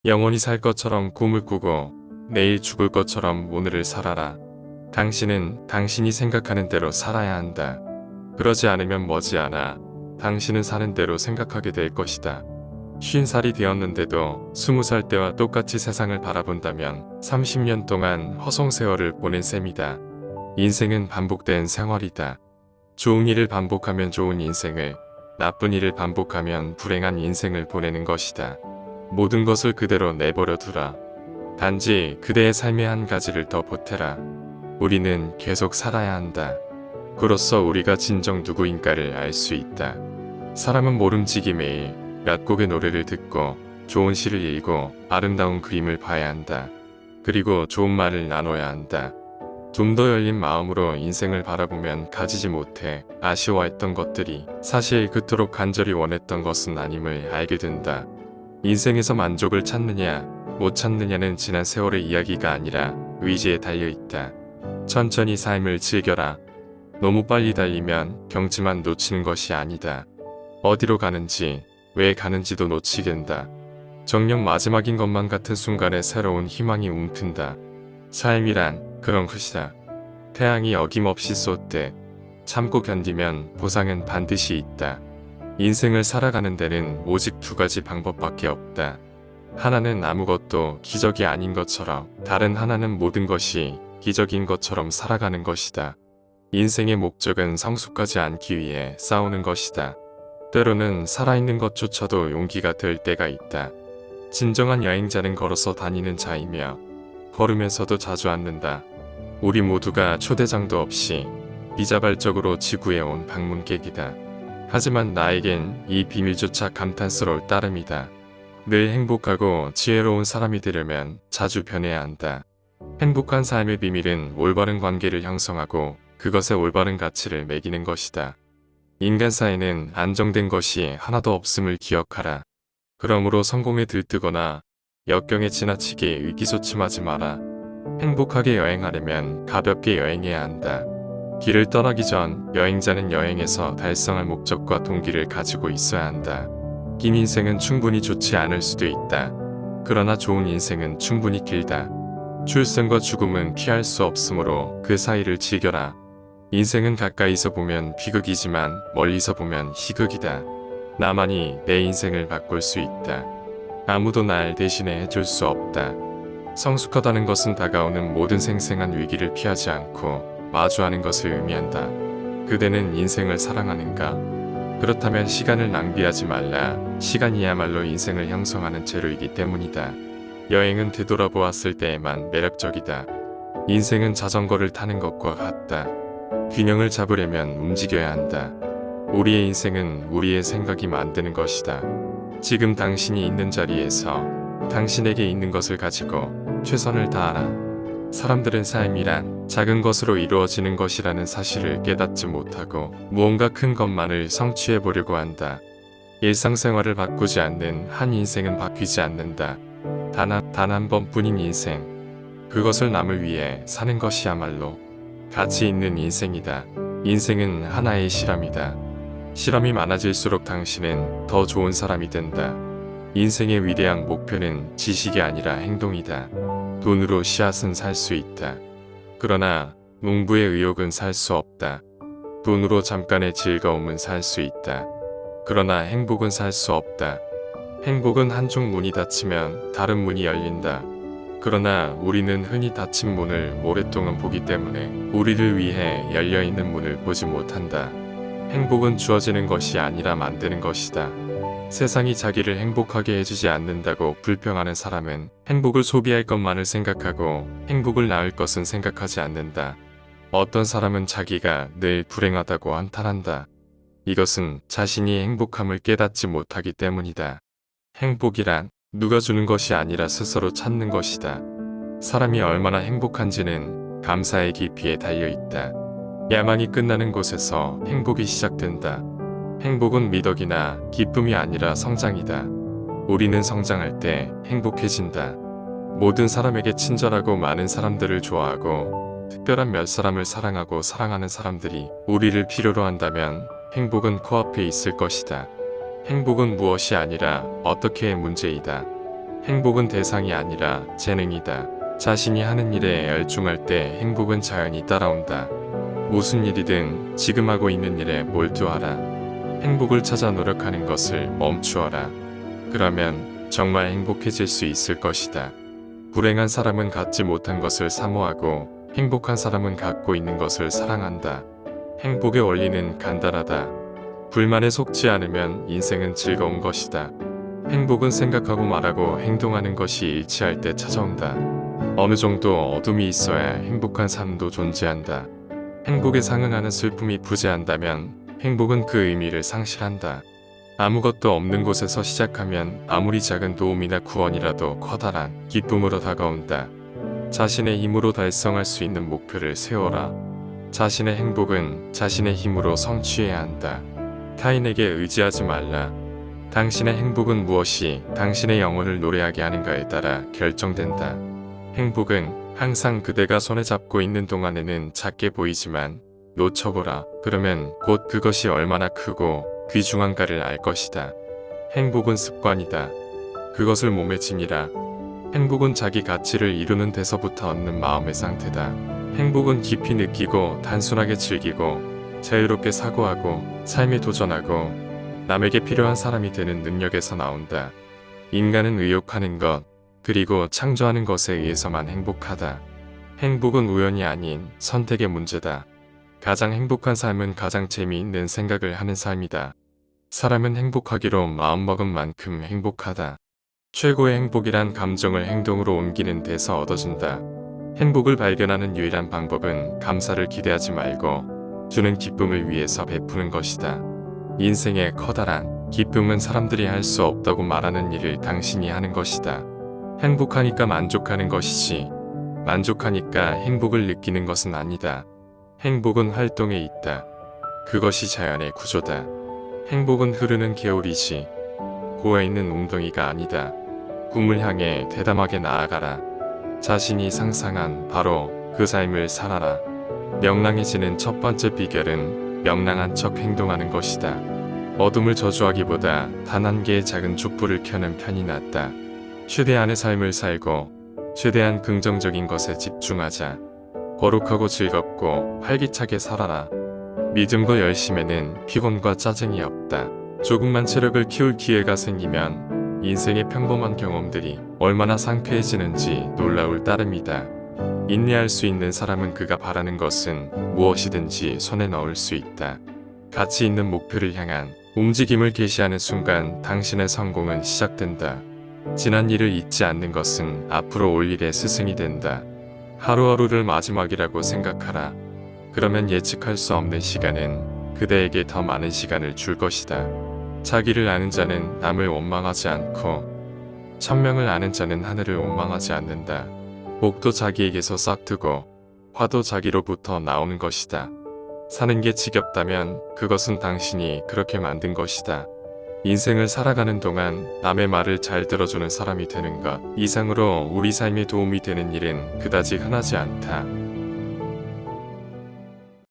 영원히 살 것처럼 꿈을 꾸고 내일 죽을 것처럼 오늘을 살아라. 당신은 당신이 생각하는 대로 살아야 한다. 그러지 않으면 머지않아 당신은 사는 대로 생각하게 될 것이다. 50살이 되었는데도 20살 때와 똑같이 세상을 바라본다면 30년 동안 허송세월을 보낸 셈이다. 인생은 반복된 생활이다. 좋은 일을 반복하면 좋은 인생을, 나쁜 일을 반복하면 불행한 인생을 보내는 것이다. 모든 것을 그대로 내버려 두라. 단지 그대의 삶의 한 가지를 더 보태라. 우리는 계속 살아야 한다. 그로써 우리가 진정 누구인가를 알 수 있다. 사람은 모름지기 매일 몇 곡의 노래를 듣고 좋은 시를 읽고 아름다운 그림을 봐야 한다. 그리고 좋은 말을 나눠야 한다. 좀 더 열린 마음으로 인생을 바라보면 가지지 못해 아쉬워했던 것들이 사실 그토록 간절히 원했던 것은 아님을 알게 된다. 인생에서 만족을 찾느냐 못 찾느냐는 지난 세월의 이야기가 아니라 의지에 달려있다. 천천히 삶을 즐겨라. 너무 빨리 달리면 경치만 놓치는 것이 아니다. 어디로 가는지 왜 가는지도 놓치게 된다. 정녕 마지막인 것만 같은 순간에 새로운 희망이 움튼다. 삶이란 그런 것이다. 태양이 어김없이 쏟되 참고 견디면 보상은 반드시 있다. 인생을 살아가는 데는 오직 두 가지 방법밖에 없다. 하나는 아무것도 기적이 아닌 것처럼, 다른 하나는 모든 것이 기적인 것처럼 살아가는 것이다. 인생의 목적은 성숙하지 않기 위해 싸우는 것이다. 때로는 살아있는 것조차도 용기가 될 때가 있다. 진정한 여행자는 걸어서 다니는 자이며 걸으면서도 자주 앉는다. 우리 모두가 초대장도 없이 비자발적으로 지구에 온 방문객이다. 하지만 나에겐 이 비밀조차 감탄스러울 따름이다. 늘 행복하고 지혜로운 사람이 되려면 자주 변해야 한다. 행복한 삶의 비밀은 올바른 관계를 형성하고 그것에 올바른 가치를 매기는 것이다. 인간 사이는 안정된 것이 하나도 없음을 기억하라. 그러므로 성공에 들뜨거나 역경에 지나치게 의기소침하지 마라. 행복하게 여행하려면 가볍게 여행해야 한다. 길을 떠나기 전 여행자는 여행에서 달성할 목적과 동기를 가지고 있어야 한다. 긴 인생은 충분히 좋지 않을 수도 있다. 그러나 좋은 인생은 충분히 길다. 출생과 죽음은 피할 수 없으므로 그 사이를 즐겨라. 인생은 가까이서 보면 비극이지만 멀리서 보면 희극이다. 나만이 내 인생을 바꿀 수 있다. 아무도 날 대신해 해줄 수 없다. 성숙하다는 것은 다가오는 모든 생생한 위기를 피하지 않고 마주하는 것을 의미한다. 그대는 인생을 사랑하는가? 그렇다면 시간을 낭비하지 말라. 시간이야말로 인생을 형성하는 재료이기 때문이다. 여행은 되돌아보았을 때에만 매력적이다. 인생은 자전거를 타는 것과 같다. 균형을 잡으려면 움직여야 한다. 우리의 인생은 우리의 생각이 만드는 것이다. 지금 당신이 있는 자리에서 당신에게 있는 것을 가지고 최선을 다하라. 사람들은 삶이란 작은 것으로 이루어지는 것이라는 사실을 깨닫지 못하고 무언가 큰 것만을 성취해 보려고 한다. 일상생활을 바꾸지 않는 한 인생은 바뀌지 않는다. 단 한 번뿐인 인생. 그것을 남을 위해 사는 것이야말로 가치 있는 인생이다. 인생은 하나의 실험이다. 실험이 많아질수록 당신은 더 좋은 사람이 된다. 인생의 위대한 목표는 지식이 아니라 행동이다. 돈으로 씨앗은 살 수 있다. 그러나 농부의 의욕은 살 수 없다. 돈으로 잠깐의 즐거움은 살 수 있다. 그러나 행복은 살 수 없다. 행복은 한쪽 문이 닫히면 다른 문이 열린다. 그러나 우리는 흔히 닫힌 문을 오랫동안 보기 때문에 우리를 위해 열려있는 문을 보지 못한다. 행복은 주어지는 것이 아니라 만드는 것이다. 세상이 자기를 행복하게 해주지 않는다고 불평하는 사람은 행복을 소비할 것만을 생각하고 행복을 낳을 것은 생각하지 않는다. 어떤 사람은 자기가 늘 불행하다고 한탄한다. 이것은 자신이 행복함을 깨닫지 못하기 때문이다. 행복이란 누가 주는 것이 아니라 스스로 찾는 것이다. 사람이 얼마나 행복한지는 감사의 깊이에 달려있다. 야망이 끝나는 곳에서 행복이 시작된다. 행복은 미덕이나 기쁨이 아니라 성장이다. 우리는 성장할 때 행복해진다. 모든 사람에게 친절하고 많은 사람들을 좋아하고 특별한 몇 사람을 사랑하고 사랑하는 사람들이 우리를 필요로 한다면 행복은 코앞에 있을 것이다. 행복은 무엇이 아니라 어떻게의 문제이다. 행복은 대상이 아니라 재능이다. 자신이 하는 일에 열중할 때 행복은 자연히 따라온다. 무슨 일이든 지금 하고 있는 일에 몰두하라. 행복을 찾아 노력하는 것을 멈추어라. 그러면 정말 행복해질 수 있을 것이다. 불행한 사람은 갖지 못한 것을 사모하고 행복한 사람은 갖고 있는 것을 사랑한다. 행복의 원리는 간단하다. 불만에 속지 않으면 인생은 즐거운 것이다. 행복은 생각하고 말하고 행동하는 것이 일치할 때 찾아온다. 어느 정도 어둠이 있어야 행복한 삶도 존재한다. 행복에 상응하는 슬픔이 부재한다면 행복은 그 의미를 상실한다. 아무것도 없는 곳에서 시작하면 아무리 작은 도움이나 구원이라도 커다란 기쁨으로 다가온다. 자신의 힘으로 달성할 수 있는 목표를 세워라. 자신의 행복은 자신의 힘으로 성취해야 한다. 타인에게 의지하지 말라. 당신의 행복은 무엇이 당신의 영혼을 노래하게 하는가에 따라 결정된다. 행복은 항상 그대가 손에 잡고 있는 동안에는 작게 보이지만 놓쳐보라. 그러면 곧 그것이 얼마나 크고 귀중한가를 알 것이다. 행복은 습관이다. 그것을 몸에 지니라. 행복은 자기 가치를 이루는 데서부터 얻는 마음의 상태다. 행복은 깊이 느끼고 단순하게 즐기고 자유롭게 사고하고 삶에 도전하고 남에게 필요한 사람이 되는 능력에서 나온다. 인간은 의욕하는 것 그리고 창조하는 것에 의해서만 행복하다. 행복은 우연이 아닌 선택의 문제다. 가장 행복한 삶은 가장 재미있는 생각을 하는 삶이다. 사람은 행복하기로 마음먹은 만큼 행복하다. 최고의 행복이란 감정을 행동으로 옮기는 데서 얻어진다. 행복을 발견하는 유일한 방법은 감사를 기대하지 말고 주는 기쁨을 위해서 베푸는 것이다. 인생의 커다란 기쁨은 사람들이 할 수 없다고 말하는 일을 당신이 하는 것이다. 행복하니까 만족하는 것이지 만족하니까 행복을 느끼는 것은 아니다. 행복은 활동에 있다. 그것이 자연의 구조다. 행복은 흐르는 개울이지 고여있는 웅덩이가 아니다. 꿈을 향해 대담하게 나아가라. 자신이 상상한 바로 그 삶을 살아라. 명랑해지는 첫 번째 비결은 명랑한 척 행동하는 것이다. 어둠을 저주하기보다 단 한 개의 작은 촛불을 켜는 편이 낫다. 최대한의 삶을 살고 최대한 긍정적인 것에 집중하자. 거룩하고 즐겁고 활기차게 살아라. 믿음과 열심에는 피곤과 짜증이 없다. 조금만 체력을 키울 기회가 생기면 인생의 평범한 경험들이 얼마나 상쾌해지는지 놀라울 따름이다. 인내할 수 있는 사람은 그가 바라는 것은 무엇이든지 손에 넣을 수 있다. 가치 있는 목표를 향한 움직임을 개시하는 순간 당신의 성공은 시작된다. 지난 일을 잊지 않는 것은 앞으로 올 일의 스승이 된다. 하루하루를 마지막이라고 생각하라. 그러면 예측할 수 없는 시간은 그대에게 더 많은 시간을 줄 것이다. 자기를 아는 자는 남을 원망하지 않고 천명을 아는 자는 하늘을 원망하지 않는다. 복도 자기에게서 싹트고 화도 자기로부터 나오는 것이다. 사는 게 지겹다면 그것은 당신이 그렇게 만든 것이다. 인생을 살아가는 동안 남의 말을 잘 들어주는 사람이 되는 것 이상으로 우리 삶에 도움이 되는 일은 그다지 흔하지 않다.